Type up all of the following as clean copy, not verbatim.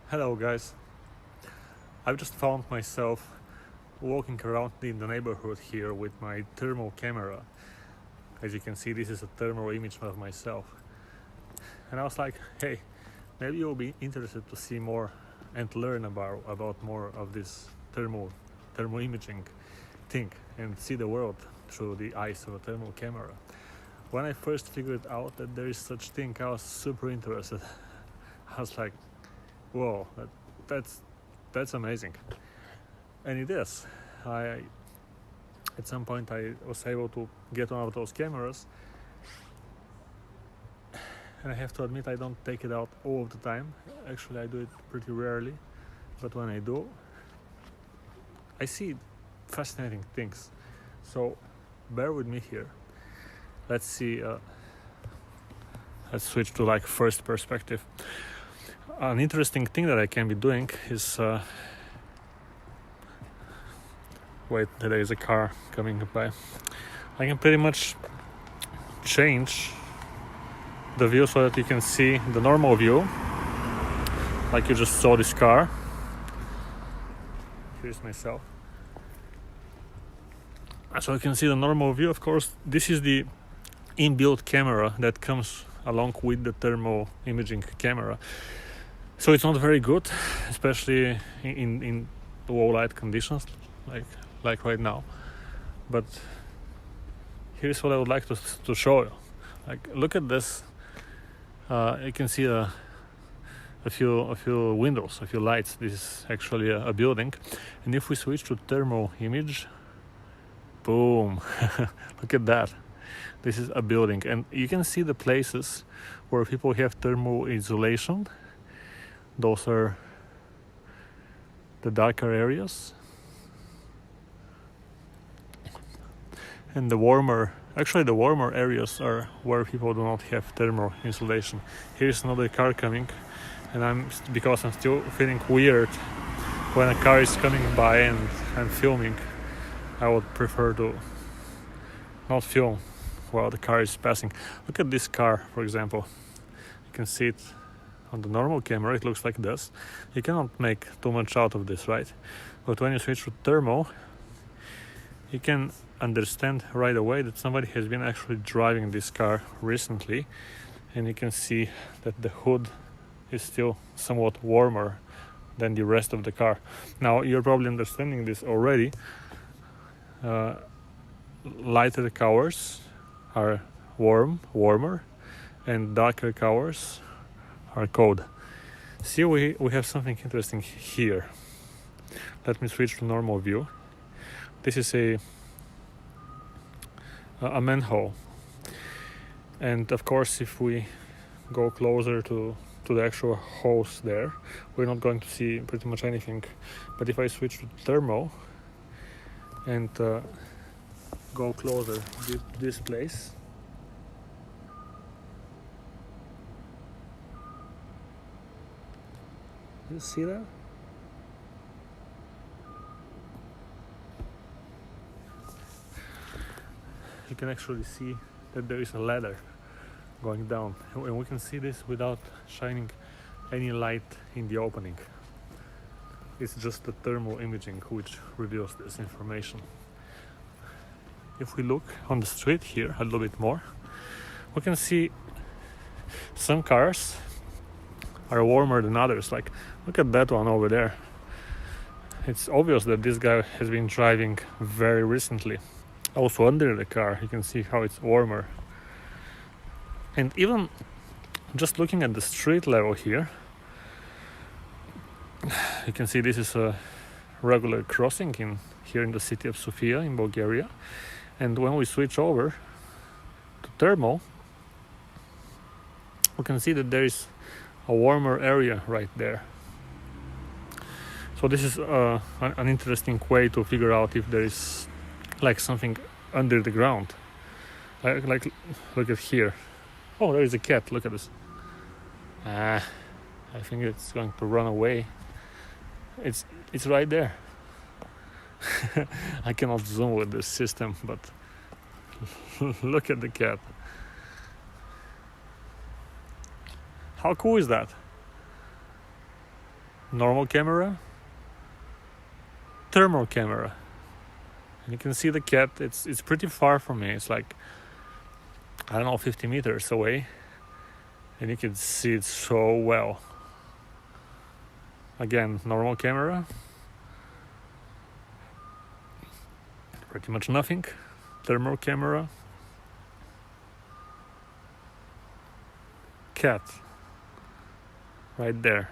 Hello guys, I've just found myself walking around in the neighborhood here with my thermal camera. As you can see, this is a thermal image of myself. And I was like, hey, maybe you'll be interested to see more and learn about more of this thermal imaging thing and see the world through the eyes of a thermal camera. When I first figured out that there is such thing, I was super interested. I was like, whoa, that's amazing. And it is. At some point I was able to get one of those cameras, and I have to admit I don't take it out all of the time. Actually, I do it pretty rarely, but when I do, I see fascinating things. So bear with me here. Let's see. Let's switch to like first perspective. An interesting thing that I can be doing is wait, there is a car coming by. I can pretty much change the view so that you can see the normal view, like you just saw this car. Here's myself. So you can see the normal view. Of course, this is the inbuilt camera that comes along with the thermal imaging camera. So it's not very good, especially in low light conditions like right now. But here's what I would like to show you. Like, look at this. You can see a few windows, a few lights. This is actually a building. And if we switch to thermal image, boom! Look at that. This is a building, and you can see the places where people have thermal insulation. Those are the darker areas, and the warmer areas are where people do not have thermal insulation. Here's another car coming, and because I'm still feeling weird when a car is coming by and I'm filming, I would prefer to not film while the car is passing. Look at this car, for example. You can see it on the normal camera. It looks like this. You cannot make too much out of this, right? But when you switch to thermal, you can understand right away that somebody has been actually driving this car recently, and you can see that the hood is still somewhat warmer than the rest of the car. Now, you're probably understanding this already. Lighter colors are warmer, and darker colors are cold. See, we have something interesting here. Let me switch to normal view. This is a manhole, and of course, if we go closer to the actual hose there, we're not going to see pretty much anything. But if I switch to thermal and go closer to this place, you see that? You can actually see that there is a ladder going down, and we can see this without shining any light in the opening. It's just the thermal imaging which reveals this information. If we look on the street here a little bit more, we can see some cars are warmer than others. Like, look at that one over there. It's obvious that this guy has been driving very recently. Also under the car, you can see how it's warmer. And even just looking at the street level here, you can see this is a regular crossing here in the city of Sofia in Bulgaria. And when we switch over to thermal, we can see that there is a warmer area right there. So this is an interesting way to figure out if there is like something under the ground. Like look at here. Oh, there is a cat. Look at this. I think it's going to run away. It's right there. I cannot zoom with this system, but look at the cat. How cool is that? normal camera, thermal camera. And you can see the cat, it's pretty far from me. It's like, I don't know, 50 meters away. And you can see it so well. Again, normal camera. Pretty much nothing. Thermal camera. Cat. Right there.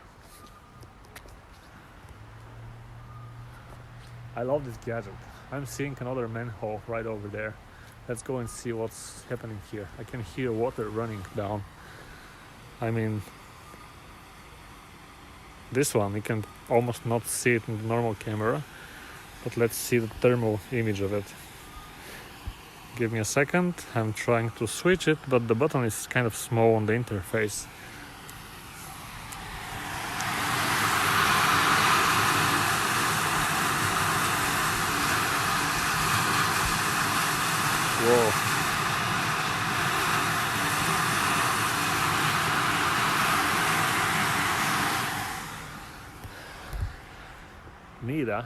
I love this gadget. I'm seeing another manhole right over there. Let's go and see what's happening here. I can hear water running down. I mean, this one, you can almost not see it in the normal camera, but let's see the thermal image of it. Give me a second. I'm trying to switch it, but the button is kind of small on the interface. Whoa. Neat. You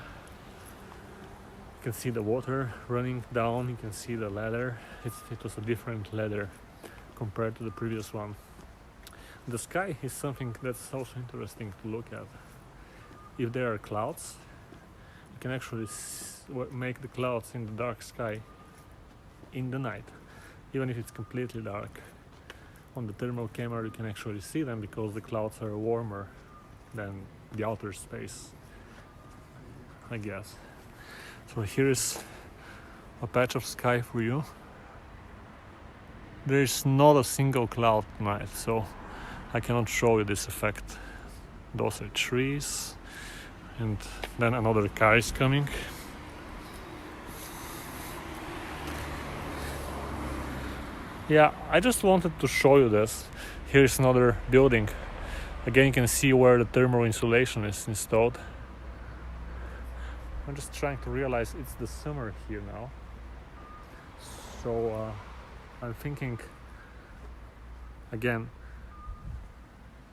can see the water running down, you can see the ladder. It was a different ladder compared to the previous one. The sky is something that's also interesting to look at. If there are clouds, you can actually make the clouds in the dark sky in the night, even if it's completely dark. On the thermal camera you can actually see them because the clouds are warmer than the outer space, I guess. So here is a patch of sky for you. There is not a single cloud tonight, so I cannot show you this effect. Those are trees, and then another car is coming. Yeah, I just wanted to show you this. Here's another building. Again, you can see where the thermal insulation is installed. I'm just trying to realize it's the summer here now. So I'm thinking, again,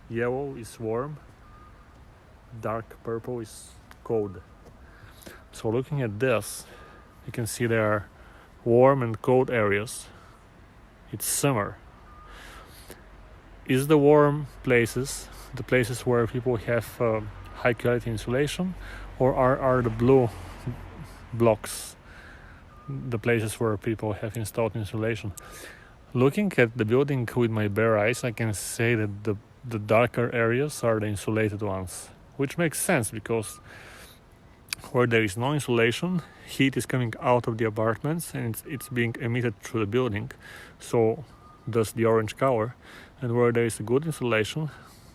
yellow is warm, dark purple is cold. So looking at this, you can see there are warm and cold areas. It's summer. Is the warm places the places where people have high quality insulation, or are the blue blocks the places where people have installed insulation? Looking at the building with my bare eyes, I can say that the darker areas are the insulated ones, which makes sense because where there is no insulation, heat is coming out of the apartments and it's being emitted through the building, so does the orange color. And where there is a good insulation,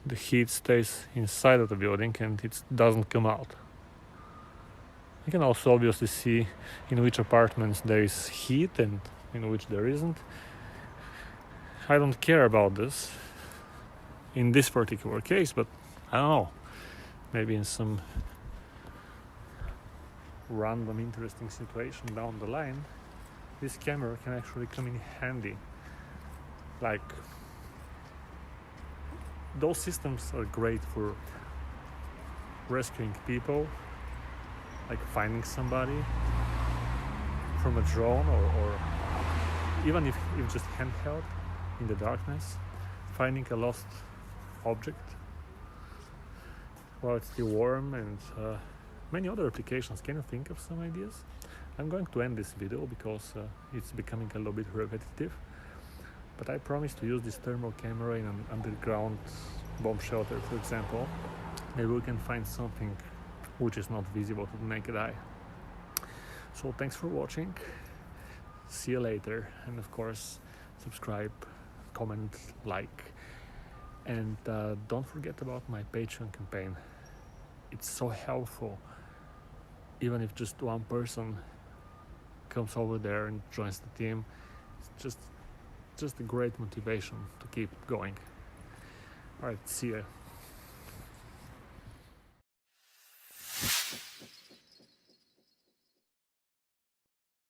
the heat stays inside of the building and it doesn't come out. You can also obviously see in which apartments there is heat and in which there isn't. I don't care about this in this particular case, but I don't know, maybe in some random interesting situation down the line, this camera can actually come in handy. Like, those systems are great for rescuing people, like finding somebody from a drone, or even if just handheld in the darkness, finding a lost object while it's still warm, and many other applications. Can you think of some ideas? I'm going to end this video because it's becoming a little bit repetitive, but I promise to use this thermal camera in an underground bomb shelter, for example. Maybe we can find something which is not visible to the naked eye. So thanks for watching, see you later, and of course subscribe, comment, like, and don't forget about my Patreon campaign. It's so helpful. Even if just one person comes over there and joins the team, it's just a great motivation to keep going. Alright, see ya.